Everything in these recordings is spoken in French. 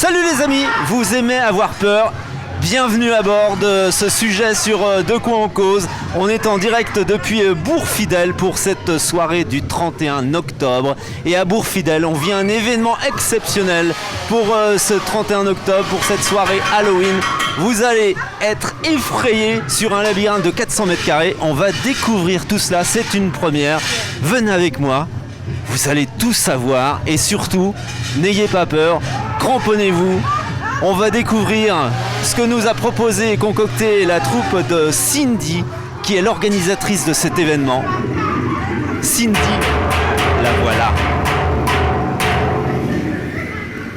Salut les amis, vous aimez avoir peur? Bienvenue à bord de ce sujet sur De quoi on cause. On est en direct depuis Bourg-Fidèle pour cette soirée du 31 octobre. Et à Bourg-Fidèle, on vit un événement exceptionnel pour ce 31 octobre, pour cette soirée Halloween. Vous allez être effrayés sur un labyrinthe de 400 mètres carrés. On va découvrir tout cela, c'est une première. Venez avec moi, vous allez tout savoir et surtout, n'ayez pas peur, cramponnez-vous. On va découvrir ce que nous a proposé et concocté la troupe de Cindy, qui est l'organisatrice de cet événement. Cindy, la voilà.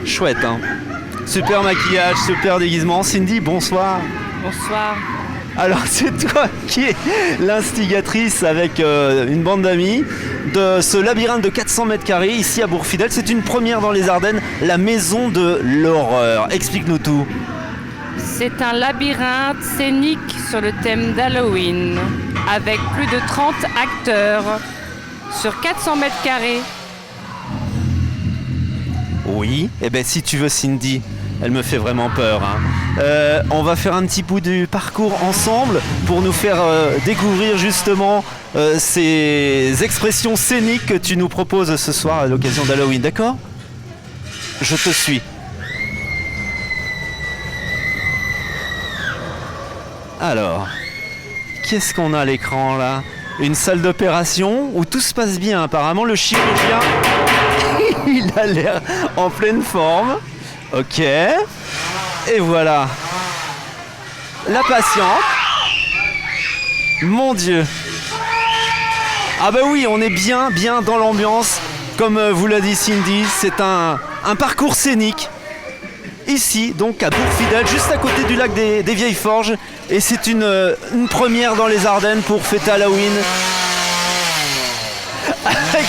Chouette, hein? Super maquillage, super déguisement. Cindy, bonsoir. Bonsoir. Alors, c'est toi qui es l'instigatrice avec une bande d'amis de ce labyrinthe de 400 mètres carrés ici à Bourg-Fidèle. C'est une première dans les Ardennes, la maison de l'horreur. Explique-nous tout. C'est un labyrinthe scénique sur le thème d'Halloween, avec plus de 30 acteurs sur 400 mètres carrés. Oui, eh bien si tu veux Cindy, elle me fait vraiment peur, hein. On va faire un petit bout du parcours ensemble pour nous faire découvrir justement ces expressions scéniques que tu nous proposes ce soir à l'occasion d'Halloween, d'accord? Je te suis. Alors, qu'est-ce qu'on a à l'écran là? Une salle d'opération où tout se passe bien. Apparemment, le chirurgien, il a l'air en pleine forme. Ok. Et voilà. La patiente. Mon Dieu. Ah bah oui, on est bien dans l'ambiance. Comme vous l'a dit Cindy, c'est un parcours scénique. Ici, donc à Bourg-Fidèle, juste à côté du lac des Vieilles Forges. Et c'est une première dans les Ardennes pour fêter Halloween. Avec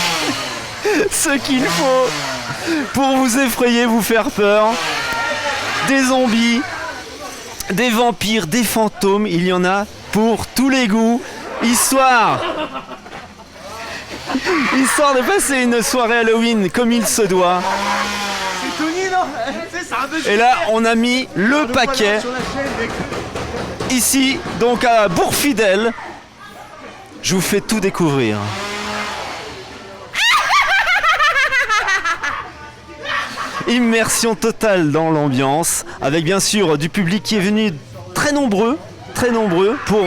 ce qu'il faut pour vous effrayer, vous faire peur. Des zombies, des vampires, des fantômes, il y en a pour tous les goûts. Histoire de passer une soirée Halloween comme il se doit. Et là, on a mis le paquet. Ici, donc à Bourg-Fidèle, je vous fais tout découvrir. Immersion totale dans l'ambiance, avec bien sûr du public qui est venu très nombreux pour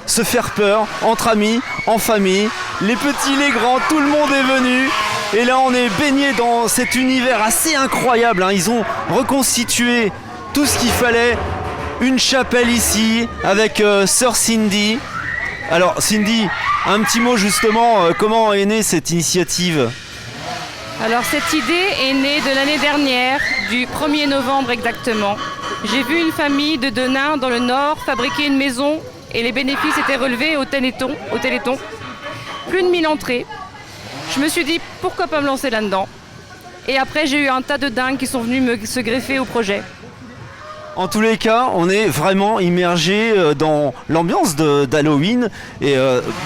se faire peur entre amis, en famille, les petits, les grands, tout le monde est venu. Et là on est baigné dans cet univers assez incroyable, hein. Ils ont reconstitué tout ce qu'il fallait, une chapelle ici avec Sœur Cindy. Alors Cindy, un petit mot justement, comment est née cette initiative? Alors cette idée est née de l'année dernière, du 1er novembre exactement. J'ai vu une famille de Denain dans le Nord fabriquer une maison et les bénéfices étaient relevés au Téléthon. Plus de 1000 entrées. Je me suis dit pourquoi pas me lancer là-dedans. Et après j'ai eu un tas de dingues qui sont venus se greffer au projet. En tous les cas, on est vraiment immergé dans l'ambiance d'Halloween et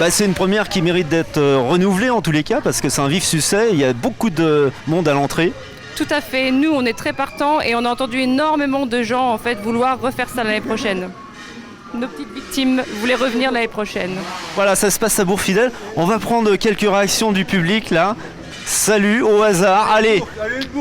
c'est une première qui mérite d'être renouvelée en tous les cas parce que c'est un vif succès, il y a beaucoup de monde à l'entrée. Tout à fait, nous on est très partants et on a entendu énormément de gens en fait vouloir refaire ça l'année prochaine. Nos petites victimes voulaient revenir l'année prochaine. Voilà, ça se passe à Bourg-Fidèle. On va prendre quelques réactions du public là. Salut au hasard. Allez,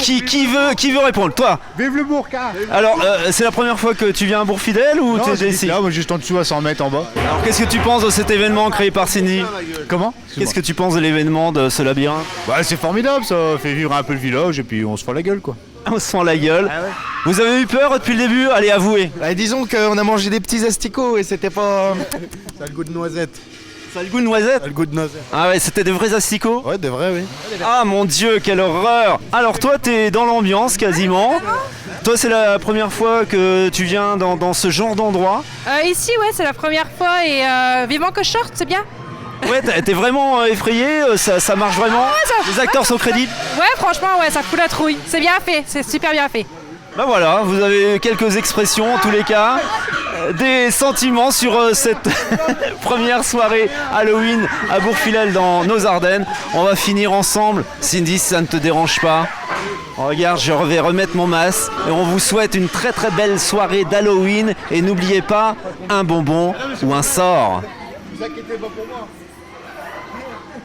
qui veut répondre? Toi. Vive le Bourg. Alors, c'est la première fois que tu viens à Bourg-Fidèle ou tu es ici? Là, moi juste en dessous à 100 mètres en bas. Alors, qu'est-ce que tu penses de cet événement créé par Cindy? Comment? Qu'est-ce que tu penses de l'événement de ce labyrinthe? Bah, c'est formidable, ça fait vivre un peu le village et puis on se fend la gueule quoi. On se fend la gueule. Ah ouais. Vous avez eu peur depuis le début? Allez, avouez. Bah, disons qu'on a mangé des petits asticots et c'était pas... Ça a le goût de noisette. Ça a le goût de noisette? Ça a le goût de noisette. Ah ouais, c'était des vrais asticots? Ouais, des vrais, oui. Ah mon Dieu, quelle horreur! Alors toi, t'es dans l'ambiance quasiment. Toi, c'est la première fois que tu viens dans ce genre d'endroit? Ici, ouais, c'est la première fois et vivement que je sorte, c'est bien. Ouais, t'es vraiment effrayé, ça marche vraiment? Ouais, les acteurs sont crédibles? Ouais, franchement, ouais, ça fout la trouille. C'est bien fait, c'est super bien fait. Ben voilà, vous avez quelques expressions en tous les cas, des sentiments sur cette première soirée Halloween à Bourg-Fidèle dans nos Ardennes. On va finir ensemble. Cindy, si ça ne te dérange pas. Regarde, je vais remettre mon masque et on vous souhaite une très très belle soirée d'Halloween et n'oubliez pas, un bonbon ou un sort. Ne vous inquiétez pas pour moi.